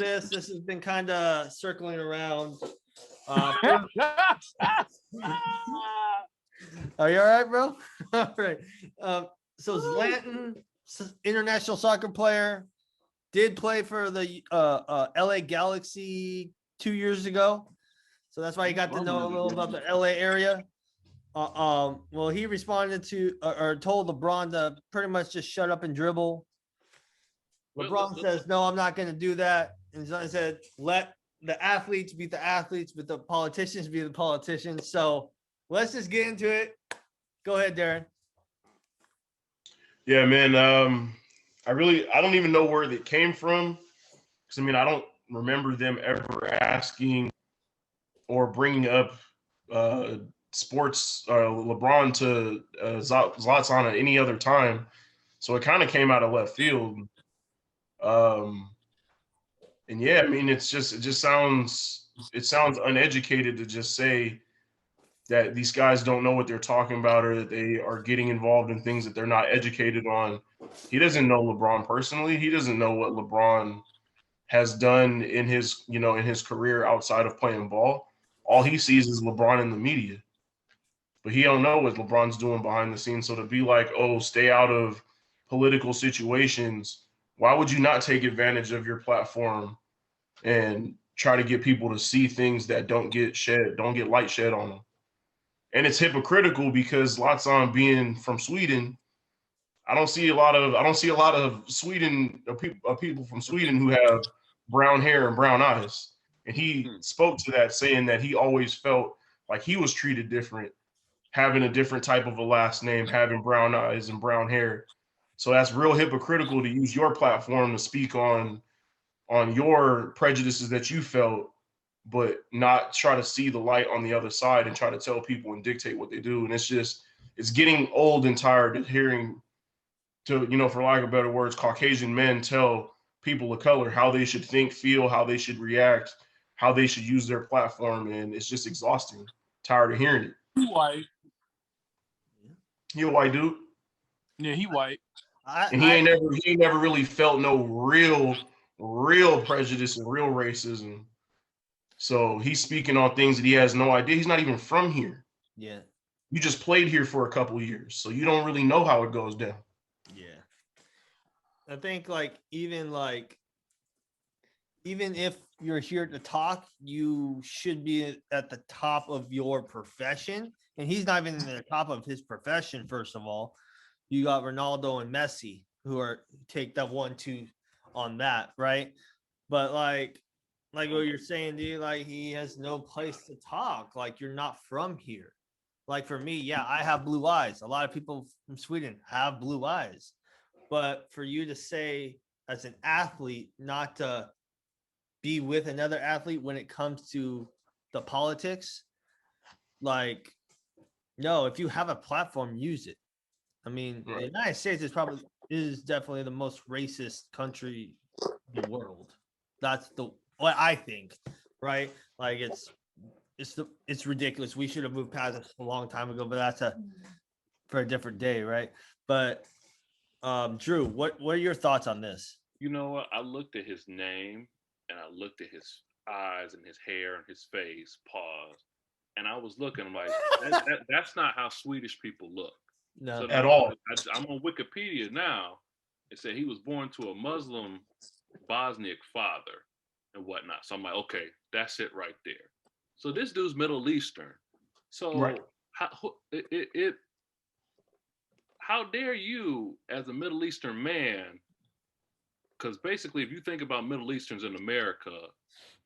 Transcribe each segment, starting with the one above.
this. This has been kind of circling around. Are you all right, bro? All right. So Zlatan, international soccer player, did play for the LA Galaxy 2 years ago. So that's why you got to know a little about the LA area. Well, he responded to or told LeBron to pretty much just shut up and dribble. LeBron says, no, I'm not going to do that. And Zlatan said, let the athletes be the athletes, but the politicians be the politicians. So let's just get into it. Go ahead, Darren. Yeah, man. I don't even know where it came from. Because, I mean, I don't remember them ever asking or bringing up sports LeBron to Zlatan at any other time. So it kind of came out of left field. And yeah, I mean, it sounds uneducated to just say that these guys don't know what they're talking about or that they are getting involved in things that they're not educated on. He doesn't know LeBron personally. He doesn't know what LeBron has done in his career outside of playing ball. All he sees is LeBron in the media. But he don't know what LeBron's doing behind the scenes. So to be like, oh, stay out of political situations, why would you not take advantage of your platform and try to get people to see things that don't get light shed on them? And it's hypocritical because Zlatan being from Sweden, I don't see a lot of people from Sweden who have brown hair and brown eyes. And he spoke to that, saying that he always felt like he was treated different, having a different type of a last name, having brown eyes and brown hair. So that's real hypocritical to use your platform to speak on your prejudices that you felt, but not try to see the light on the other side and try to tell people and dictate what they do. And it's getting old and tired of hearing, for lack of better words, Caucasian men tell people of color how they should think, feel, how they should react, how they should use their platform. And it's just exhausting. Tired of hearing it. He white. He a white dude? Yeah, he white. And he ain't never really felt no real prejudice and real racism. So he's speaking on things that he has no idea. He's not even from here. Yeah. You just played here for a couple of years, so you don't really know how it goes down. Yeah. I think even if you're here to talk, you should be at the top of your profession. And he's not even in the top of his profession, first of all. You got Ronaldo and Messi who take that 1-2 on that, right? But like what you're saying, dude, he has no place to talk. You're not from here. For me, yeah, I have blue eyes. A lot of people from Sweden have blue eyes. But for you to say as an athlete not to be with another athlete when it comes to the politics, no, if you have a platform, use it. I mean, right. The United States is definitely the most racist country in the world. That's what I think, right? It's ridiculous. We should have moved past this a long time ago, but that's for a different day, right? But Drew, what are your thoughts on this? You know what? I looked at his name and I looked at his eyes and his hair and his face. Pause. And I was looking like that's not how Swedish people look. No, at all. I'm on Wikipedia now. It said he was born to a Muslim Bosniak father and whatnot. So I'm like, okay, that's it right there. So this dude's Middle Eastern. So right. How dare you, as a Middle Eastern man? Because basically, if you think about Middle Easterns in America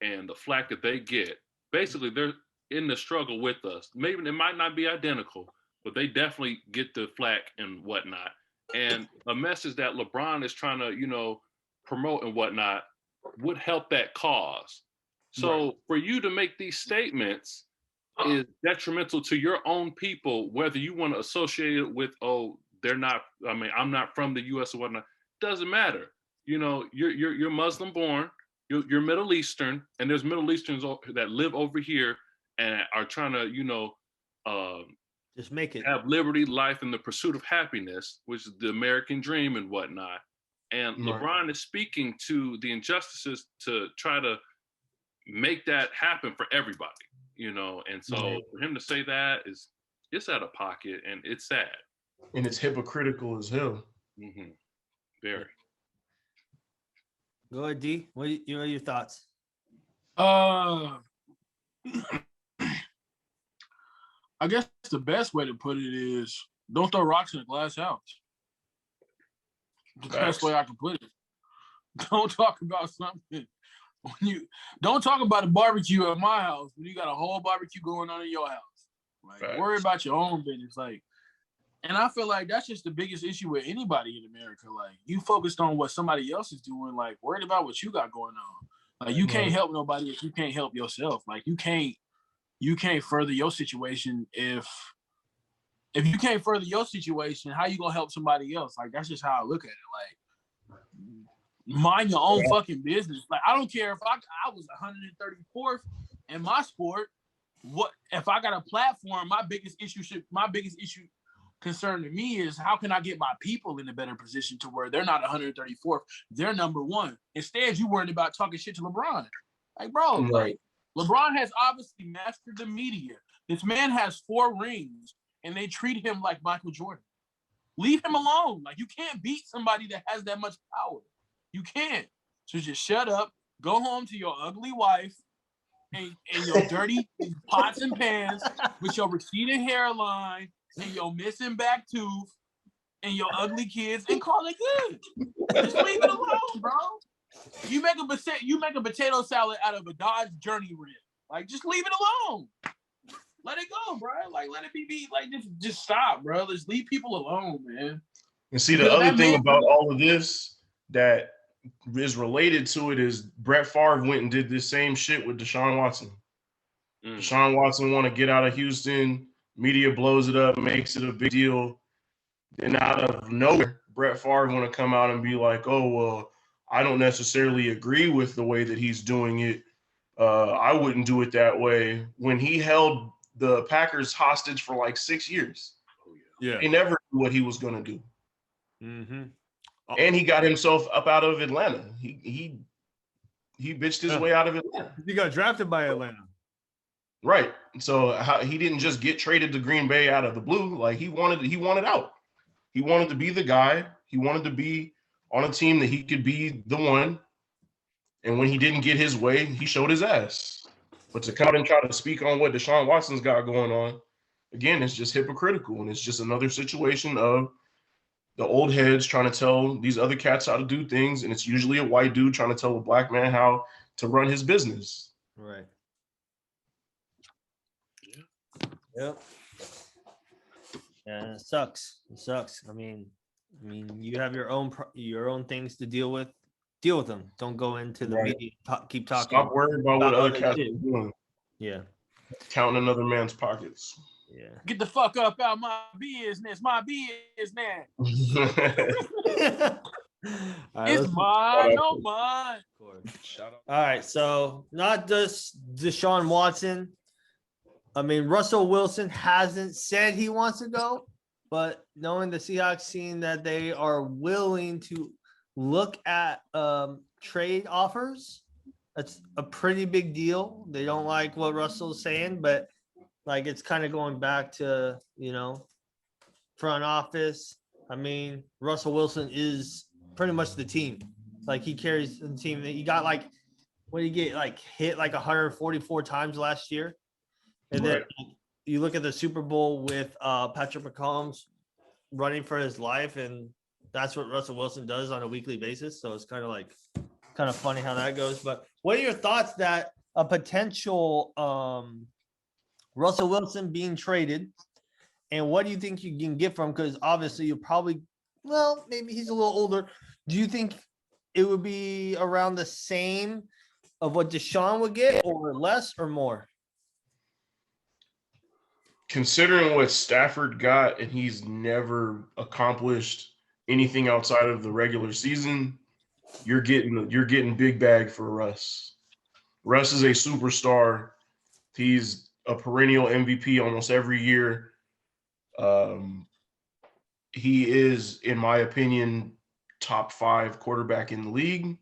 and the flack that they get, basically they're in the struggle with us. Maybe it might not be identical, but they definitely get the flack and whatnot. And a message that LeBron is trying to, promote and whatnot would help that cause. So right. For you to make these statements is detrimental to your own people, whether you want to associate it with, I'm not from the U.S. or whatnot. Doesn't matter. You're Muslim born, you're Middle Eastern, and there's Middle Easterns that live over here and are trying to, just make it have liberty, life, and the pursuit of happiness, which is the American dream and whatnot. And Right. LeBron is speaking to the injustices to try to make that happen for everybody, you know. And so Right. for him to say that it's out of pocket and it's sad. And it's hypocritical as hell. Mm-hmm. Very. Go ahead, D. What are your thoughts? I guess the best way to put it is don't throw rocks in a glass house. The best way I can put it. Don't talk about something when you don't talk about a barbecue at my house when you got a whole barbecue going on in your house. Like, Facts. worry about your own business. Like, and I feel like that's just the biggest issue with anybody in America. Like, you focused on what somebody else is doing, like worried about what you got going on. Like, you can't help nobody if you can't help yourself. Like, you can't further your situation if you can't further your situation, how you gonna help somebody else? Like, that's just how I look at it. Like, mind your own fucking business. Like, I don't care if I was 134th in my sport. What if I got a platform? My biggest issue concern to me is how can I get my people in a better position to where they're not 134th, they're number one. Instead, you worried about talking shit to LeBron. Like, bro, like, LeBron has obviously mastered the media. This man has 4 rings, and they treat him like Michael Jordan. Leave him alone. Like, you can't beat somebody that has that much power. You can't. So just shut up, go home to your ugly wife and your dirty pots and pans with your receding hairline and your missing back tooth and your ugly kids and call it good. Just leave it alone, bro. You make a potato salad out of a Dodge Journey rib. Like, just leave it alone. Let it go, bro. Like, let it be. Like, just stop, bro. Just leave people alone, man. And see, the other thing about all of this that is related to it is Brett Favre went and did this same shit with Deshaun Watson. Deshaun Watson want to get out of Houston. Media blows it up, makes it a big deal. Then out of nowhere, Brett Favre want to come out and be like, oh, well, I don't necessarily agree with the way that he's doing it. I wouldn't do it that way. When he held the Packers hostage for like 6 years. Yeah. He never knew what he was going to do. Mm-hmm. And he got himself up out of Atlanta. He bitched his way out of Atlanta. He got drafted by Atlanta. Right. So he didn't just get traded to Green Bay out of the blue. Like, he wanted out. He wanted to be the guy. He wanted to be on a team that he could be the one. And when he didn't get his way, he showed his ass. But to come out and try to speak on what Deshaun Watson's got going on, again, it's just hypocritical. And it's just another situation of the old heads trying to tell these other cats how to do things. And it's usually a white dude trying to tell a black man how to run his business. Right. Yep. Yeah, it sucks. It sucks. I mean, you have your own things to deal with. Deal with them. Don't go into the media. Keep talking. Stop worrying about what other cats are doing. Yeah. Counting another man's pockets. Yeah. Get the fuck up out my business. My business. It's mine, no mine. Shout out. All right. So not just Deshaun Watson. I mean, Russell Wilson hasn't said he wants to go, but knowing the Seahawks, seeing that they are willing to look at trade offers, that's a pretty big deal. They don't like what Russell's saying, but like it's kind of going back to, front office. I mean, Russell Wilson is pretty much the team. Like, he carries the team. He got hit like 144 times last year. And then you look at the Super Bowl with Patrick Mahomes running for his life, and that's what Russell Wilson does on a weekly basis. So it's kind of funny how that goes. But what are your thoughts that a potential Russell Wilson being traded, and what do you think you can get from? Because obviously you probably, maybe he's a little older. Do you think it would be around the same of what Deshaun would get, or less or more? Considering what Stafford got, and he's never accomplished anything outside of the regular season, you're getting big bag for Russ. Russ is a superstar. He's a perennial MVP almost every year. He is, in my opinion, top 5 quarterback in the league.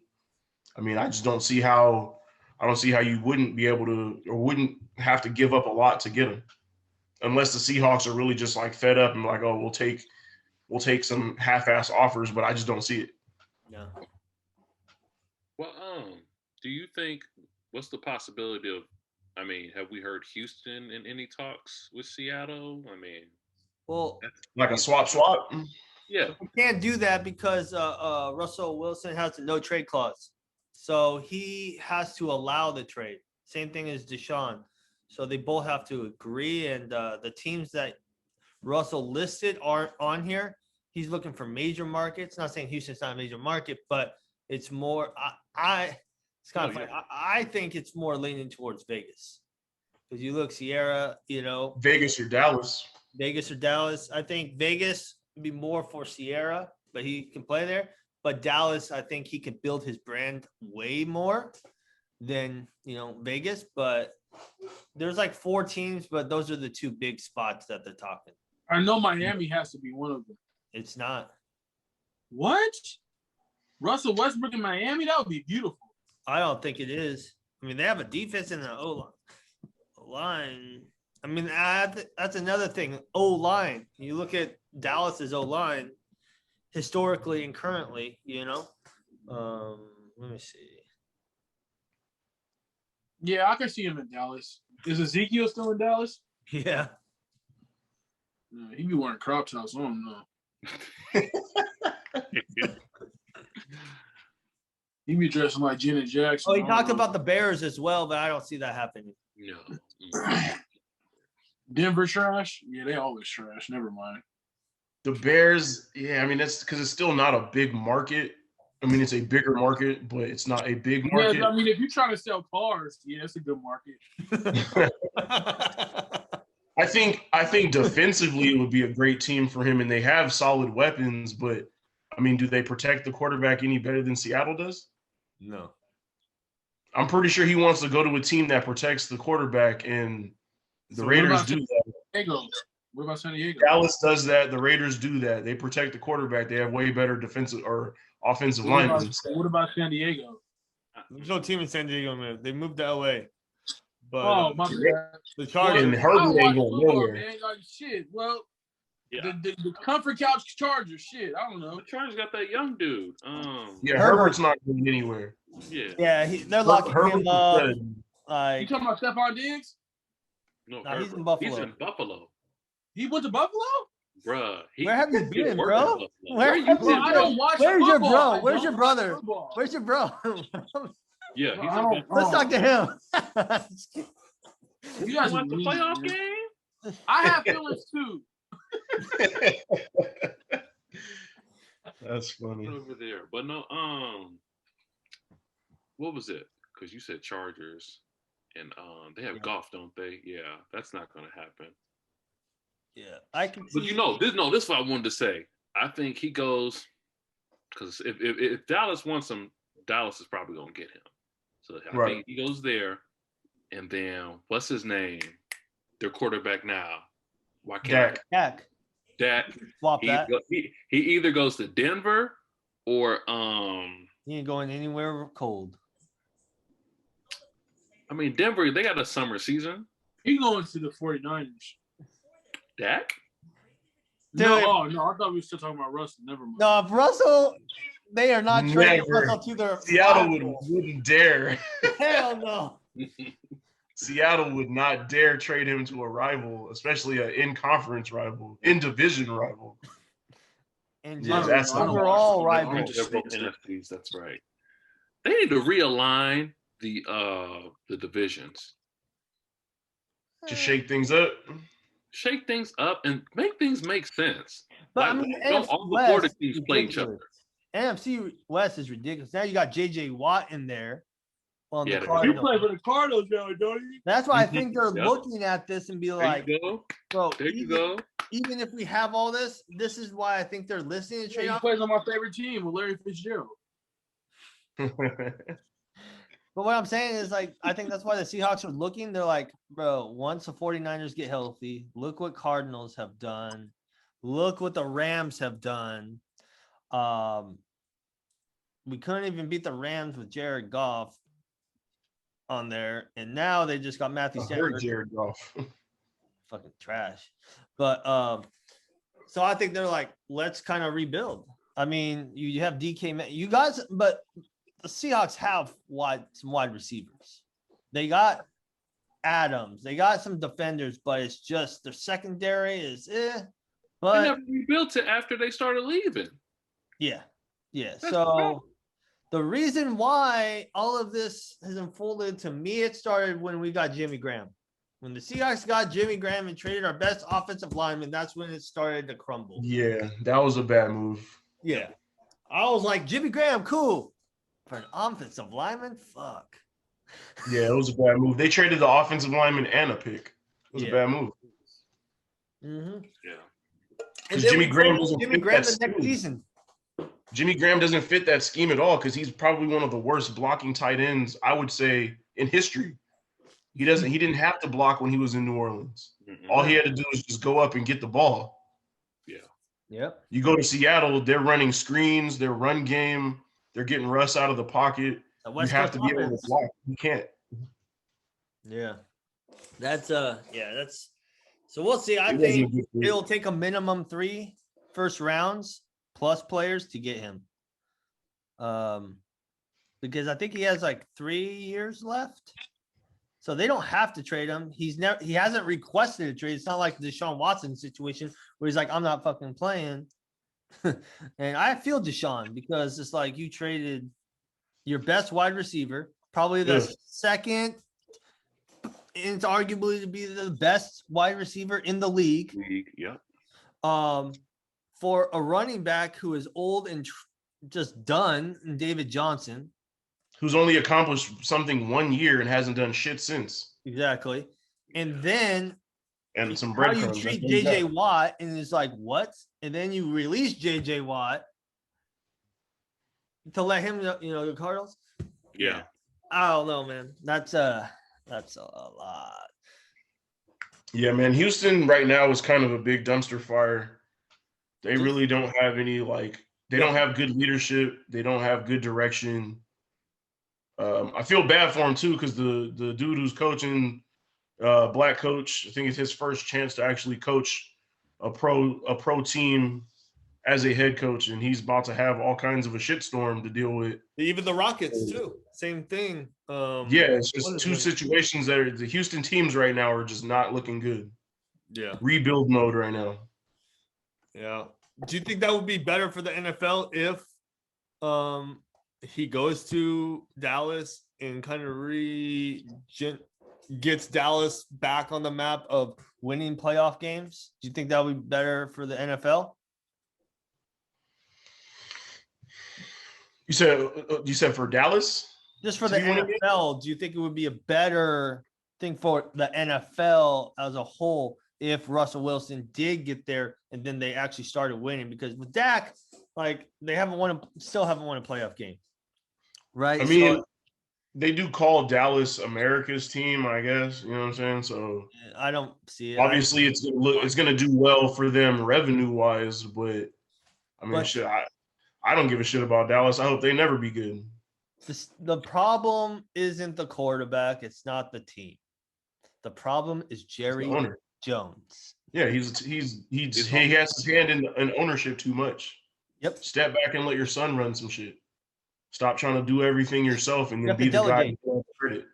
I mean, I just don't see how you wouldn't be able to or wouldn't have to give up a lot to get him, unless the Seahawks are really just like fed up and like, oh, we'll take some half-ass offers, but I just don't see it. No. Well, do you think what's the possibility of? I mean, have we heard Houston in any talks with Seattle? I mean, Well, Like a swap. yeah, we can't do that because Russell Wilson has a no trade clause. So he has to allow the trade. Same thing as Deshaun. So they both have to agree. And the teams that Russell listed aren't on here. He's looking for major markets. Not saying Houston's not a major market, but it's more. It's kind of funny. I think it's more leaning towards Vegas because you look Sierra. Vegas or Dallas. Vegas or Dallas. I think Vegas would be more for Sierra, but he can play there. But Dallas, I think he could build his brand way more than Vegas. But there's like 4 teams, but those are the 2 big spots that they're talking. I know Miami has to be one of them. It's not. What? Russell Westbrook in Miami? That would be beautiful. I don't think it is. I mean, they have a defense in the O-line. I mean, that's another thing. O-line. You look at Dallas's O-line historically and currently, Let me see. Yeah, I can see him in Dallas. Is Ezekiel still in Dallas? Yeah. No, he be wearing crop tops. I don't know. He be dressing like Janet Jackson. Oh, he talked about the Bears as well, but I don't see that happening. no. Denver trash? Yeah, they always trash. Never mind. The Bears, yeah, I mean, that's because it's still not a big market. I mean, it's a bigger market, but it's not a big market. Yeah, I mean, if you're trying to sell cars, yeah, it's a good market. I think defensively it would be a great team for him, and they have solid weapons. But I mean, do they protect the quarterback any better than Seattle does? No. I'm pretty sure he wants to go to a team that protects the quarterback, and the Raiders do that. What about San Diego? Dallas does that. The Raiders do that. They protect the quarterback. They have way better defensive or offensive linemen. What about San Diego? There's no team in San Diego, man. They moved to LA. But My bad. the Chargers. And Herbert ain't going nowhere. Man. Like, shit. Well, Yeah. the comfort couch Chargers. Shit, I don't know. The Chargers got that young dude. Yeah, Herbert's not going anywhere. Yeah. Yeah, they're locking him up. You Like, talking about Stephon Diggs? No, Nah, he's Herbert. in Buffalo. He's in Buffalo. He went to Buffalo? Bruh. where have you he been, worked bro? in Buffalo. Where you have been, you I been? don't watch Where's your football. bro? I Where's don't your watch brother? football. Where's your bro? Yeah, he's I in don't- Let's talk to him. You You guys want the are playoff mean, man. game? I have feelings too. That's funny. Over there. But no, what was it? Because you said Chargers and they have golf, don't they? Yeah, that's not gonna happen. Yeah, I can But see. this is what I wanted to say. I think he goes because if Dallas wants him, Dallas is probably gonna get him. So I Right. think he goes there, and then what's his name? Their quarterback now. Why can't Dak. Dak. Dak? Swap that. He either goes to Denver or He ain't going anywhere cold. I mean Denver. They got a summer season. He going to the 49ers. Dak. No, Dude. no, I thought we were still talking about Russell. Never mind. No, if Russell, they are not trading Never. Russell to their Seattle rival. wouldn't dare. Hell no. Seattle would not dare trade him to a rival, especially an in-conference rival, in-division rival. And Yeah, just that's not- overall They're rival. several NFTs. That's right. They need to realign the divisions, To shake things up. shake things up, and make things make sense. But I Like, mean, don't NFC all the Florida West teams is play each other. ridiculous. NFC West is ridiculous. Now you got JJ Watt in there. On Yeah, the they- You Cardinals. play for the Cardinals now, don't you? That's why I think they're Yep. looking at this and be There like, you go. bro, There you even, go. even if we have all this, this is why I think they're listening to Yeah, trade he off. plays on my favorite team with Larry Fitzgerald. But what I'm saying is, like, I think that's why the Seahawks are looking. They're like, bro, once the 49ers get healthy, look what Cardinals have done. Look what the Rams have done. we couldn't even beat the Rams with Jared Goff on there, and now they just got Matthew I Stafford. heard Jared Goff. Fucking trash. But so I think they're like, let's kind of rebuild. I mean, you have DK, you guys, but the Seahawks have some wide receivers. They got Adams, they got some defenders, but it's just their secondary is They But never rebuilt it after they started leaving. yeah. That's So the reason why all of this has unfolded, to me, it started when we got Jimmy Graham. When the Seahawks got Jimmy Graham and traded our best offensive lineman, that's when it started to crumble. Yeah, that was a bad move. Yeah. I was like, Jimmy Graham, cool. For an offensive lineman, fuck. Yeah, it was a bad move. They traded the offensive lineman and a pick. It was a bad move. Mm-hmm. Yeah. And Jimmy Graham doesn't Jimmy fit Graham that the next scheme. season. Jimmy Graham doesn't fit that scheme at all because he's probably one of the worst blocking tight ends, I would say, in history. He didn't have to block when he was in New Orleans. Mm-mm. All he had to do was just go up and get the ball. Yeah. Yep. You go to Seattle, they're running screens, their run game, they're getting Russ out of the pocket. The You West have Coast to be able to offense. block. You can't. Yeah. That's so we'll see. I It wasn't a think good fit. it'll take a minimum 3 first rounds plus players to get him. Because I think he has like 3 years left. So they don't have to trade him. He hasn't requested a trade. It's not like the Deshaun Watson situation where he's like, I'm not fucking playing. And I feel Deshaun because it's like you traded your best wide receiver, probably the second, and it's arguably to be the best wide receiver in the league. Yeah. For a running back who is old and just done, David Johnson. Who's only accomplished something 1 year and hasn't done shit since. Exactly. And then And some how breadcrumbs. you treat That's what you JJ got. Watt, and it's like, what? And then you release JJ Watt to let him, the Cardinals. Yeah. I don't know, man. That's a lot. Yeah, man. Houston right now is kind of a big dumpster fire. They really don't have any they don't have good leadership. They don't have good direction. I feel bad for him too because the dude who's coaching, black coach, I think it's his first chance to actually coach a pro team as a head coach, and he's about to have all kinds of a shitstorm to deal with. Even the Rockets too. Same thing. Yeah, it's just two situations that are the Houston teams right now are just not looking good. Yeah. Rebuild mode right now. Yeah. Do you think that would be better for the NFL if he goes to Dallas and kind of gets Dallas back on the map of winning playoff games? Do you think that would be better for the NFL? You said for Dallas? Just for the NFL, do you think it would be a better thing for the NFL as a whole if Russell Wilson did get there and then they actually started winning? Because with Dak, like they still haven't won a playoff game, right? I mean, they do call Dallas America's team, I guess. You know what I'm saying? So I don't see it. Obviously, it's gonna do well for them revenue wise, but I mean, shit, I don't give a shit about Dallas. I hope they never be good. The problem isn't the quarterback. It's not the team. The problem is Jerry Jones. Yeah, he has his hand in ownership too much. Yep. Step back and let your son run some shit. Stop trying to do everything yourself and then be the delegate. guy who credit.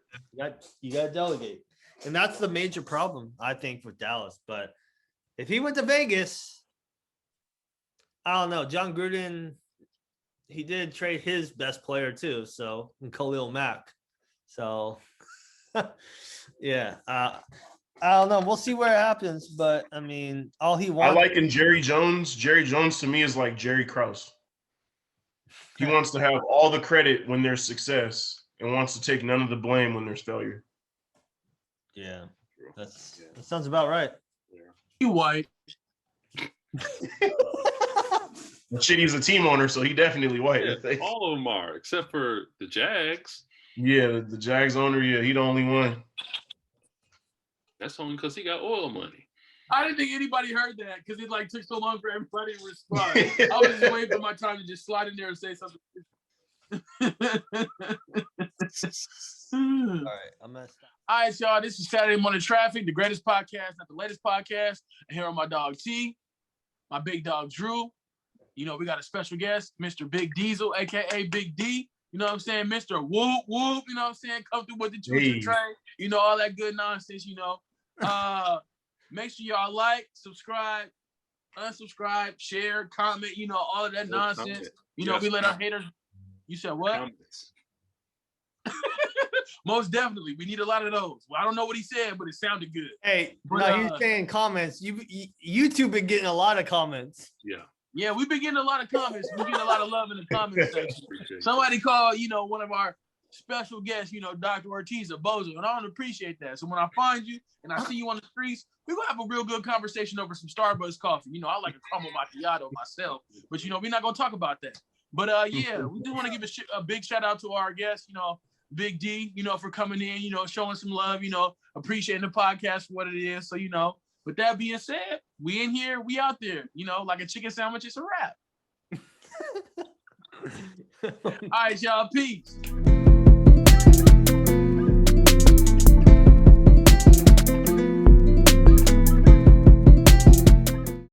You got to delegate. And that's the major problem, I think, with Dallas. But if he went to Vegas, I don't know. John Gruden, he did trade his best player too, so Khalil Mack. So, yeah, I don't know. We'll see where it happens, but I mean, all he wants. I liken Jerry Jones. Jerry Jones to me is like Jerry Krause. He wants to have all the credit when there's success and wants to take none of the blame when there's failure. Yeah, that sounds about right. Yeah. You white. Shit, he's a team owner, so he definitely white. Yeah, all of them are, except for the Jags. Yeah, the Jags owner, yeah, he the only one. That's only because he got oil money. I didn't think anybody heard that because it took so long for everybody to respond. I was just waiting for my time to just slide in there and say something. All right, I'm gonna stop. All right, y'all. This is Saturday Morning Traffic, the greatest podcast, not the latest podcast. And here are my dog T, my big dog Drew. You know, we got a special guest, Mr. Big Diesel, aka Big D. You know what I'm saying? Mr. Whoop Whoop, you know what I'm saying? Come through with the choo-choo train. You know, all that good nonsense, you know. Make sure y'all like, subscribe, unsubscribe, share, comment, you know, all of that nonsense. You know, we let our haters. You said what? Comments. Most definitely. We need a lot of those. Well, I don't know what he said, but it sounded good. Hey, But, no, he's saying comments. YouTube been getting a lot of comments. Yeah. Yeah, we've been getting a lot of comments. We're getting a lot of love in the comment section. Appreciate Somebody called, you know, one of our special guests, you know, Dr. Ortiz, a bozo, and I don't appreciate that. So when I find you and I see you on the streets, we're going to have a real good conversation over some Starbucks coffee. You know, I like a caramel macchiato myself, but, you know, we're not going to talk about that. But, yeah, we do want to give a big shout out to our guest, you know, Big D, you know, for coming in, you know, showing some love, you know, appreciating the podcast for what it is. So, you know, with that being said, we in here, we out there, you know, like a chicken sandwich, it's a wrap. All right, y'all, peace.